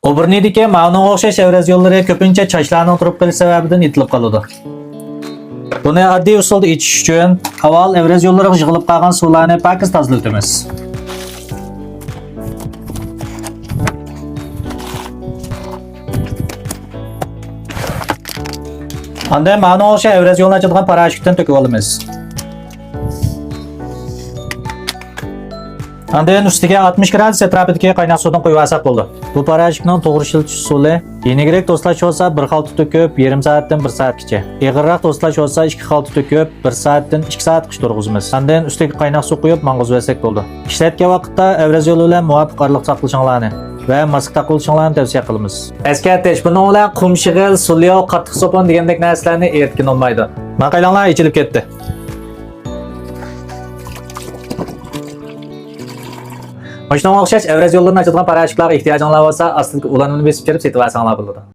O'birnidagi ma'noga o'xshash Evraz yo'llari ko'pincha chashlarning turib qolish sababidan itilib qoladi. Buni oddiy usulda ichish uchun avval Evraz yo'llariga yig'ilib qolgan suvlarni pakiz tozalatamiz. Anda ma'noga o'xshash Evraz yo'lini ochadigan parashutdan to'kib olamiz. Andan ustiga 60 gradus atrofidagi qaynoq suvdan qo'yib olsak bo'ldi. Bu parashutning to'g'ri ishlatilish usuli yengilroq to'slash bo'lsa 1 xalta to'kib yarim soatdan 1 soatgacha. Og'irroq to'slash bo'lsa 2 xalta to'kib 1 soatdan 2 soatgacha turg'izamiz. Andan ustiga qaynoq suv quyib mang'izib olsak bo'ldi. Ishlatgan vaqtda Evraz yo'li bilan muvofiq oraliq saqlashinglarni va mask taqilishinglarni tavsiya qilamiz. Eskartish, buning bilan qum shig'il, sulyo, qattiq sopon degandek narsalarni eritgan olmaydi. Maqaylanlar ichilib ketdi. Shunga o'xshash Evraz yo'llarini ochadigan parashutlarga ehtiyojinglar bo'lsa, aslida ularni besib kirib setib olsanglar bo'ladi.